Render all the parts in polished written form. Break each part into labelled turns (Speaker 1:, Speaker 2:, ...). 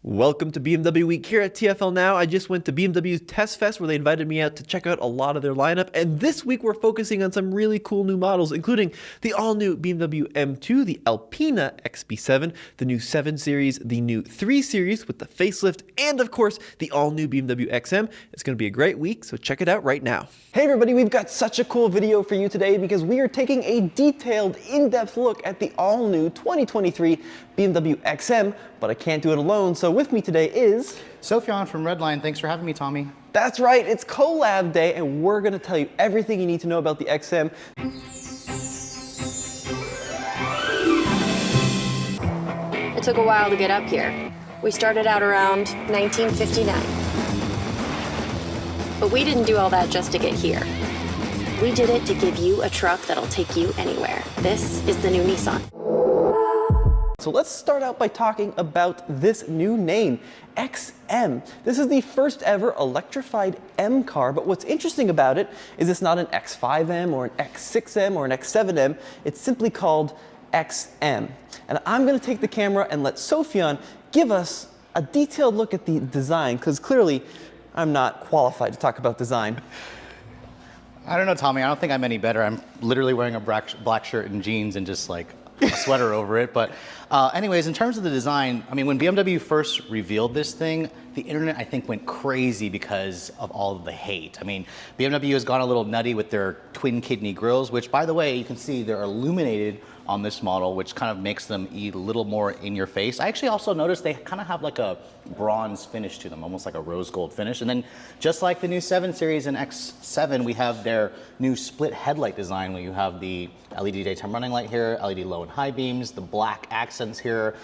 Speaker 1: Welcome to BMW Week here at TFLnow. I just went to BMW's Test Fest where they invited me out to check out a lot of their lineup. And this week we're focusing on some really cool new models, including the all-new BMW M2, the Alpina XB7, the new 7 Series, the new 3 Series with the facelift, and of course, the all-new BMW XM. It's going to be a great week, so check it out right now. Hey everybody, we've got such a cool video for you today because we are taking a detailed, in-depth look at the all-new 2023 BMW XM, but I can't do it alone, so with me today is...
Speaker 2: Sofyan from Redline. Thanks for having me, Tommy.
Speaker 1: That's right, it's collab day, and we're going to tell you everything you need to know about the XM.
Speaker 3: It took a while to get up here. We started out around 1959. But we didn't do all that just to get here. We did it to give you a truck that'll take you anywhere. This is the new Nissan.
Speaker 1: So let's start out by talking about this new name, XM. This is the first ever electrified M car, but what's interesting about it is it's not an X5M or an X6M or an X7M, it's simply called XM. And I'm gonna take the camera and let Sofyan give us a detailed look at the design, because clearly I'm not qualified to talk about design.
Speaker 2: I don't know, Tommy. I don't think I'm any better. I'm literally wearing a black shirt and jeans and just like a sweater over it. But anyways, in terms of the design, I mean, when BMW first revealed this thing, the internet, I think, went crazy because of all of the hate. I mean, BMW has gone a little nutty with their twin kidney grills, which, by the way, you can see they're illuminated on this model, which kind of makes them a little more in your face. I actually also noticed they kind of have like a bronze finish to them, almost like a rose gold finish. And then just like the new 7 Series and X7, we have their new split headlight design where you have the LED daytime running light here, LED low and high beams, the black accents here.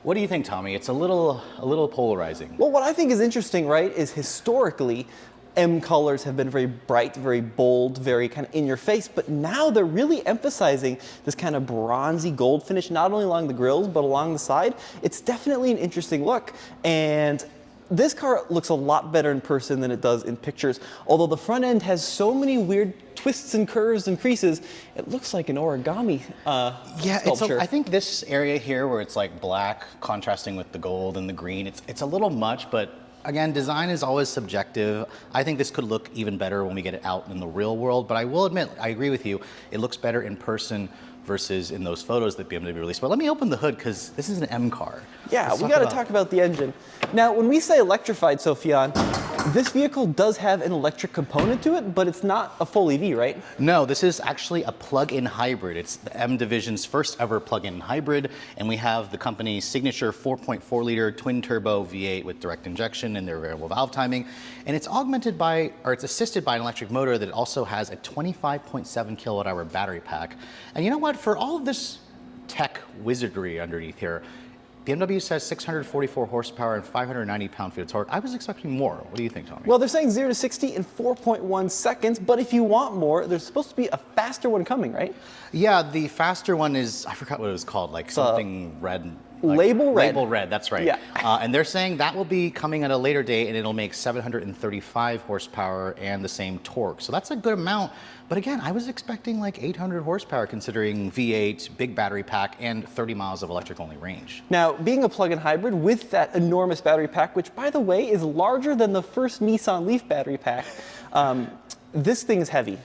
Speaker 2: What do you think, Tommy? It's a little polarizing.
Speaker 1: Well, what I think is interesting, right, is historically, M colors have been very bright, very bold, very kind of in your face, but now they're really emphasizing this kind of bronzy gold finish, not only along the grills, but along the side. It's definitely an interesting look, and this car looks a lot better in person than it does in pictures. Although the front end has so many weird twists and curves and creases, it looks like an origami sculpture.
Speaker 2: I think this area here where it's like black contrasting with the gold and the green, it's a little much, but again, design is always subjective. I think this could look even better when we get it out in the real world, but I will admit, I agree with you, it looks better in person versus in those photos that BMW released. But let me open the hood because this is an M car.
Speaker 1: Yeah, we got to talk about the engine. Now, when we say electrified, Sofyan, this vehicle does have an electric component to it, but it's not a full EV, right?
Speaker 2: No, this is actually a plug-in hybrid. It's the M division's first ever plug-in hybrid, and we have the company's signature 4.4 liter twin turbo V8 with direct injection and their variable valve timing. And it's augmented by, or it's assisted by an electric motor that also has a 25.7 kilowatt hour battery pack. And you know what? For all of this tech wizardry underneath here, BMW says 644 horsepower and 590 pound-feet of torque. I was expecting more. What do you think, Tommy?
Speaker 1: Well, they're saying 0 to 60 in 4.1 seconds, but if you want more, there's supposed to be a faster one coming, right?
Speaker 2: Yeah, the faster one is, I forgot what it was called, like something red. Like
Speaker 1: Label red.
Speaker 2: Label red, that's right.
Speaker 1: Yeah.
Speaker 2: And they're saying that will be coming at a later date and it'll make 735 horsepower and the same torque. So that's a good amount. But again, I was expecting like 800 horsepower considering V8, big battery pack, and 30 miles of electric-only range.
Speaker 1: Now, being a plug-in hybrid with that enormous battery pack, which by the way is larger than the first Nissan Leaf battery pack, this thing is heavy.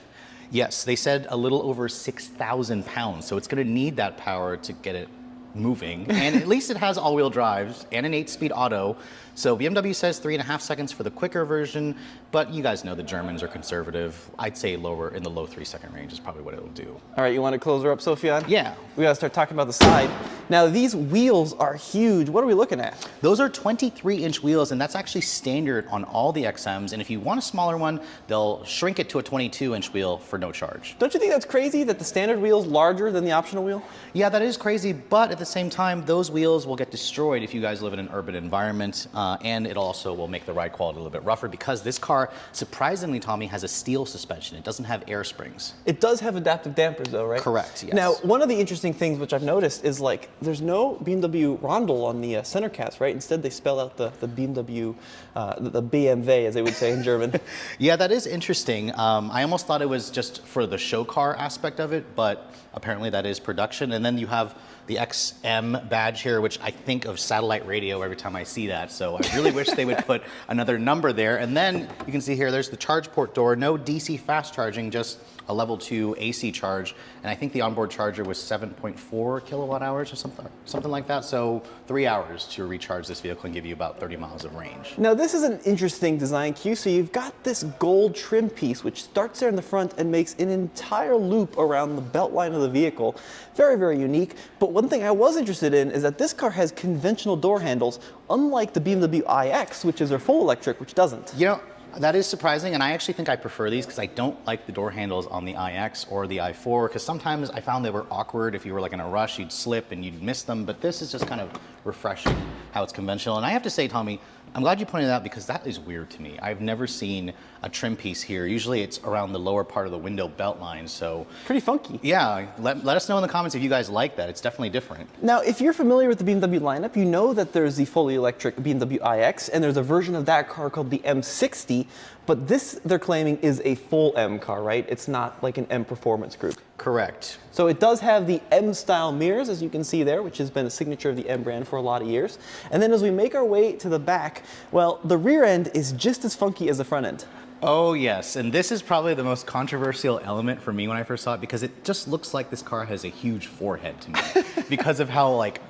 Speaker 2: Yes, they said a little over 6,000 pounds. So it's going to need that power to get it moving, and at least it has all-wheel drives and an 8-speed auto. So BMW says 3.5 seconds for the quicker version, but you guys know the Germans are conservative. I'd say lower in the low 3-second range is probably what it'll do.
Speaker 1: All right, you want to close her up, Sofyan?
Speaker 2: Yeah.
Speaker 1: We got to start talking about the side. Now, these wheels are huge. What are we looking at?
Speaker 2: Those are 23-inch wheels, and that's actually standard on all the XMs. And if you want a smaller one, they'll shrink it to a 22-inch wheel for no charge.
Speaker 1: Don't you think that's crazy that the standard wheel's larger than the optional wheel?
Speaker 2: Yeah, that is crazy, but at the same time, those wheels will get destroyed if you guys live in an urban environment, and it also will make the ride quality a little bit rougher because this car, surprisingly, Tommy, has a steel suspension. It doesn't have air springs.
Speaker 1: It does have adaptive dampers though, right?
Speaker 2: Correct, yes.
Speaker 1: Now, one of the interesting things which I've noticed is like, there's no BMW Rondel on the center cast, right? Instead, they spell out the BMW, the BMW, as they would say in German.
Speaker 2: Yeah, that is interesting. I almost thought it was just for the show car aspect of it, but apparently that is production. And then you have the XM badge here, which I think of satellite radio every time I see that. So I really wish they would put another number there. And then you can see here, there's the charge port door, no DC fast charging, just a level 2 AC charge. And I think the onboard charger was 7.4 kilowatt hours or something like that. So 3 hours to recharge this vehicle and give you about 30 miles of range.
Speaker 1: Now this is an interesting design cue. So you've got this gold trim piece, which starts there in the front and makes an entire loop around the belt line of the vehicle. Very, very unique. But one thing I was interested in is that this car has conventional door handles, unlike the BMW iX, which is their full electric, which doesn't.
Speaker 2: You know, that is surprising, and I actually think I prefer these because I don't like the door handles on the iX or the i4, because sometimes I found they were awkward. If you were like in a rush, you'd slip and you'd miss them, but this is just kind of refreshing how it's conventional. And I have to say, Tommy, I'm glad you pointed that out because that is weird to me. I've never seen a trim piece here. Usually it's around the lower part of the window belt line, so.
Speaker 1: Pretty funky.
Speaker 2: Yeah, let us know in the comments if you guys like that. It's definitely different.
Speaker 1: Now, if you're familiar with the BMW lineup, you know that there's the fully electric BMW iX, and there's a version of that car called the M60, but this, they're claiming, is a full M car, right? It's not like an M Performance Group.
Speaker 2: Correct.
Speaker 1: So it does have the M-style mirrors, as you can see there, which has been a signature of the M brand for a lot of years. And then as we make our way to the back, well, the rear end is just as funky as the front end.
Speaker 2: Oh yes, and this is probably the most controversial element for me when I first saw it, because it just looks like this car has a huge forehead to me because of how like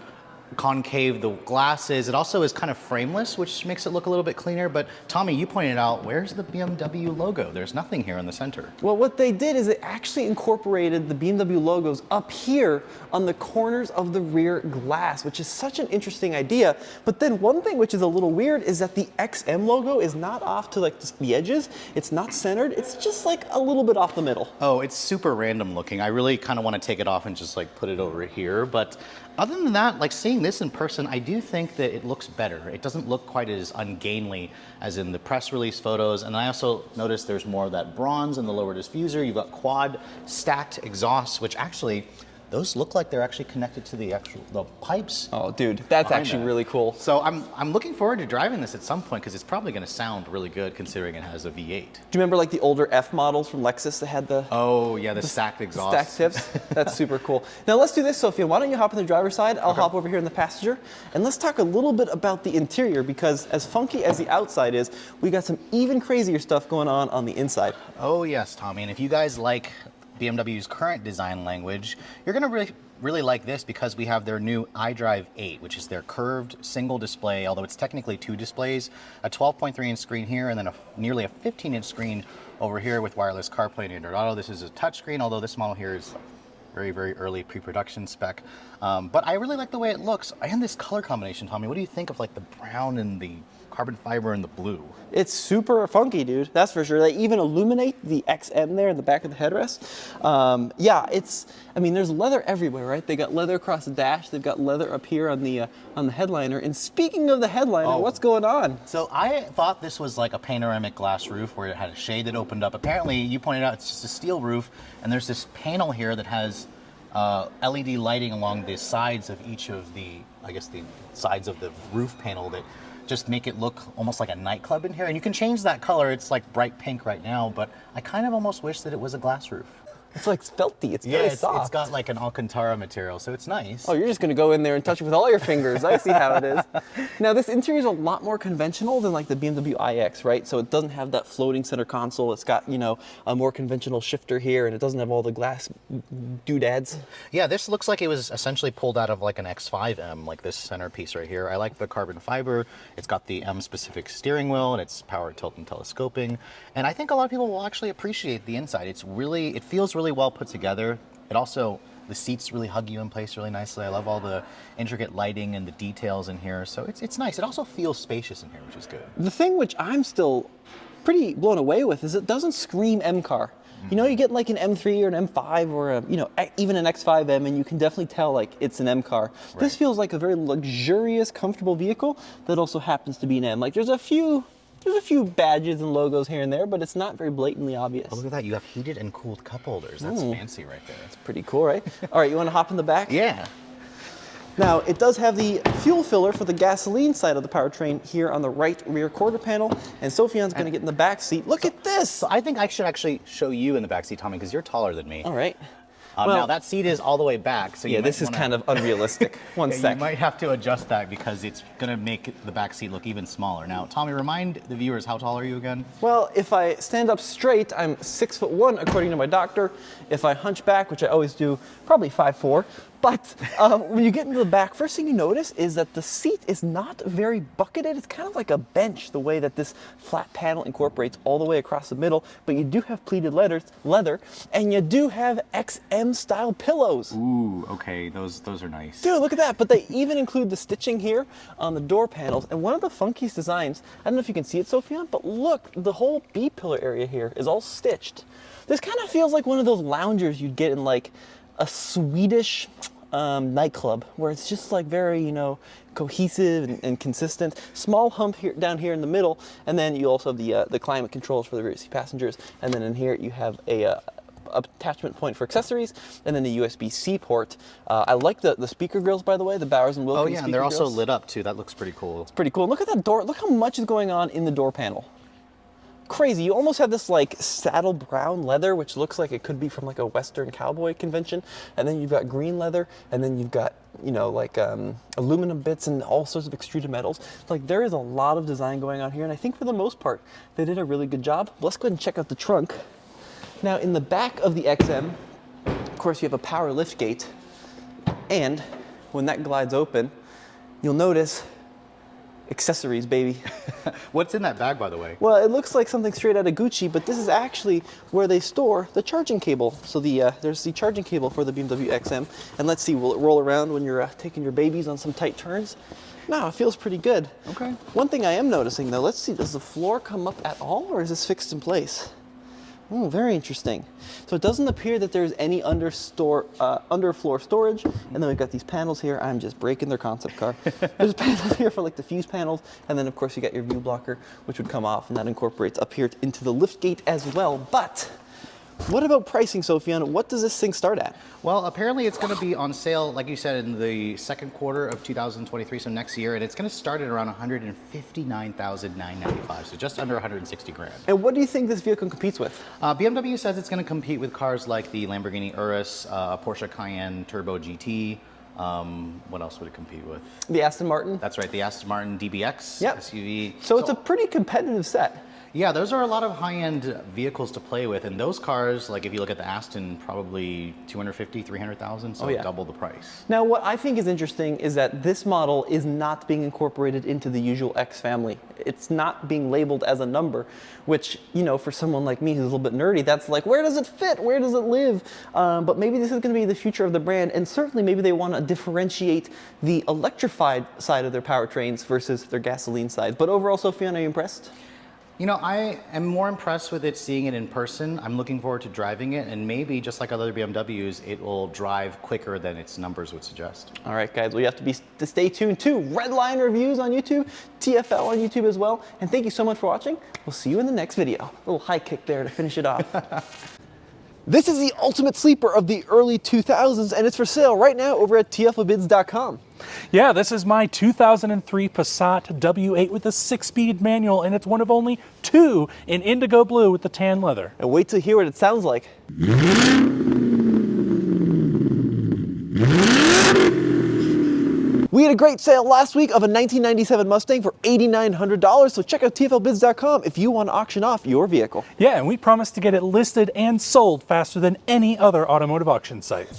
Speaker 2: concave the glass is. It also is kind of frameless, which makes it look a little bit cleaner. But Tommy, you pointed out, where's the BMW logo? There's nothing here in the center.
Speaker 1: Well, what they did is they actually incorporated the BMW logos up here on the corners of the rear glass, which is such an interesting idea. But then one thing which is a little weird is that the XM logo is not off to like the edges. It's not centered. It's just like a little bit off the middle.
Speaker 2: Oh, it's super random looking. I really kind of want to take it off and just like put it over here. But other than that, like seeing this in person, I do think that it looks better. It doesn't look quite as ungainly as in the press release photos. And I also noticed there's more of that bronze in the lower diffuser. You've got quad stacked exhausts, which actually, those look like they're actually connected to the pipes.
Speaker 1: Oh, dude, that's actually really cool.
Speaker 2: So I'm looking forward to driving this at some point because it's probably going to sound really good considering it has a V8. Do you
Speaker 1: remember like the older F models from Lexus that had the
Speaker 2: the stacked exhaust,
Speaker 1: stacked tips? That's super cool. Now let's do this, Sophia. Why don't you hop on the driver's side? I'll hop over here in the passenger, and let's talk a little bit about the interior, because as funky as the outside is, we got some even crazier stuff going on the inside.
Speaker 2: Oh yes, Tommy. And if you guys like BMW's current design language, you're going to really like this because we have their new iDrive 8, which is their curved single display, although it's technically two displays, a 12.3-inch screen here and then nearly a 15-inch screen over here with wireless CarPlay and Android Auto. This is a touchscreen, although this model here is very, very early pre-production spec. But I really like the way it looks. And this color combination, Tommy, what do you think of like the brown and the carbon fiber and the blue?
Speaker 1: It's super funky, dude. That's for sure. They even illuminate the XM there in the back of the headrest. Yeah, I mean, there's leather everywhere, right? They got leather across the dash. They've got leather up here on the headliner. And speaking of the headliner, what's going on?
Speaker 2: So I thought this was like a panoramic glass roof where it had a shade that opened up. Apparently, you pointed out it's just a steel roof, and there's this panel here that has LED lighting along the sides of each of the, I guess, the sides of the roof panel that just make it look almost like a nightclub in here. And you can change that color. It's like bright pink right now, but I kind of almost wish that it was a glass roof.
Speaker 1: It's like felty. It's very soft.
Speaker 2: It's got like an Alcantara material, so it's nice.
Speaker 1: Oh, you're just going to go in there and touch it with all your fingers. I see how it is. Now, this interior is a lot more conventional than like the BMW iX, right? So it doesn't have that floating center console. It's got, you know, a more conventional shifter here, and it doesn't have all the glass doodads.
Speaker 2: Yeah, this looks like it was essentially pulled out of like an X5M, like this centerpiece right here. I like the carbon fiber. It's got the M-specific steering wheel, and it's power, tilt, and telescoping. And I think a lot of people will actually appreciate the inside. It feels really well put together. It also, the seats really hug you in place really nicely. I love all the intricate lighting and the details in here. So it's nice. It also feels spacious in here, which is good.
Speaker 1: The thing which I'm still pretty blown away with is it doesn't scream M car. You know, you get like an M3 or an M5 or even an X5M, and you can definitely tell like it's an M car. Right. This feels like a very luxurious, comfortable vehicle that also happens to be an M. Like there's a few badges and logos here and there, but it's not very blatantly obvious.
Speaker 2: Oh, look at that. You have heated and cooled cup holders. That's fancy right there.
Speaker 1: That's pretty cool, right? All right, you want to hop in the back?
Speaker 2: Yeah.
Speaker 1: Now, it does have the fuel filler for the gasoline side of the powertrain here on the right rear quarter panel, and Sophion's going to get in the back seat. Look at this!
Speaker 2: So I think I should actually show you in the back seat, Tommy, because you're taller than me.
Speaker 1: All right.
Speaker 2: Now that seat is all the way back, so
Speaker 1: yeah, this is kind of unrealistic. One sec.
Speaker 2: You might have to adjust that because it's going to make the back seat look even smaller. Now, Tommy, remind the viewers, how tall are you again?
Speaker 1: Well, if I stand up straight, I'm 6'1", according to my doctor. If I hunch back, which I always do, probably 5'4". But when you get into the back, first thing you notice is that the seat is not very bucketed. It's kind of like a bench, the way that this flat panel incorporates all the way across the middle. But you do have pleated leather, and you do have XM-style pillows.
Speaker 2: Ooh, okay, those are nice.
Speaker 1: Dude, look at that. But they even include the stitching here on the door panels. And one of the funkiest designs, I don't know if you can see it, Sofian, but look, the whole B-pillar area here is all stitched. This kind of feels like one of those loungers you'd get in like a Swedish nightclub, where it's just like very, you know, cohesive and consistent. Small hump here, down here in the middle, and then you also have the climate controls for the rear seat passengers, and then in here you have a attachment point for accessories, and then the USB-C port. I like the speaker grills, by the way, the Bowers & Wilkins.
Speaker 2: Oh yeah, and they're also
Speaker 1: grills.
Speaker 2: lit up too. That looks pretty cool.
Speaker 1: It's pretty cool. Look at that door. Look how much is going on in the door panel. Crazy. You almost have this like saddle brown leather, which looks like it could be from like a Western cowboy convention. And then you've got green leather, and then you've got, you know, like aluminum bits and all sorts of extruded metals. Like, there is a lot of design going on here, and I think for the most part they did a really good job. Let's go ahead and check out the trunk. Now, in the back of the XM, of course, you have a power lift gate, and when that glides open, you'll notice accessories, baby.
Speaker 2: What's in that bag, by the way?
Speaker 1: Well, it looks like something straight out of Gucci, but this is actually where they store the charging cable. So there's the charging cable for the BMW XM, and let's see, will it roll around when you're taking your babies on some tight turns? No, it feels pretty good.
Speaker 2: Okay.
Speaker 1: One thing I am noticing though, let's see, does the floor come up at all, or is this fixed in place? Oh, very interesting. So it doesn't appear that there's any underfloor storage. And then we've got these panels here. I'm just breaking their concept car. There's panels here for like the fuse panels. And then of course you got your view blocker, which would come off, and that incorporates up here into the lift gate as well. But what about pricing, Sofian? What does this thing start at?
Speaker 2: Well, apparently it's going to be on sale, like you said, in the second quarter of 2023, so next year, and it's going to start at around $159,995, so just under 160 grand.
Speaker 1: And what do you think this vehicle competes with?
Speaker 2: BMW says it's going to compete with cars like the Lamborghini Urus, Porsche Cayenne Turbo GT. What else would it compete with?
Speaker 1: The Aston Martin?
Speaker 2: That's right, the Aston Martin DBX
Speaker 1: Yep.
Speaker 2: SUV.
Speaker 1: So it's a pretty competitive set.
Speaker 2: Yeah, those are a lot of high-end vehicles to play with, and those cars, like if you look at the Aston, probably 250, 300,000, so double the price.
Speaker 1: Now, what I think is interesting is that this model is not being incorporated into the usual X family. It's not being labeled as a number, which, you know, for someone like me who's a little bit nerdy, that's like, where does it fit? Where does it live? But maybe this is going to be the future of the brand, and certainly maybe they want to differentiate the electrified side of their powertrains versus their gasoline side. But overall, Sofian, are you impressed?
Speaker 2: You know, I am more impressed with it seeing it in person. I'm looking forward to driving it, and maybe just like other BMWs, it will drive quicker than its numbers would suggest.
Speaker 1: All right, guys, well, you have to stay tuned to Redline Reviews on YouTube, TFL on YouTube as well, and thank you so much for watching. We'll see you in the next video. A little high kick there to finish it off. This is the ultimate sleeper of the early 2000s, and it's for sale right now over at TFLbids.com.
Speaker 4: Yeah, this is my 2003 Passat W8 with a 6-speed manual, and it's one of only 2 in indigo blue with the tan leather.
Speaker 1: And wait till you hear what it sounds like. We had a great sale last week of a 1997 Mustang for $8,900, so check out TFLbids.com if you want to auction off your vehicle.
Speaker 4: Yeah, and we promise to get it listed and sold faster than any other automotive auction site.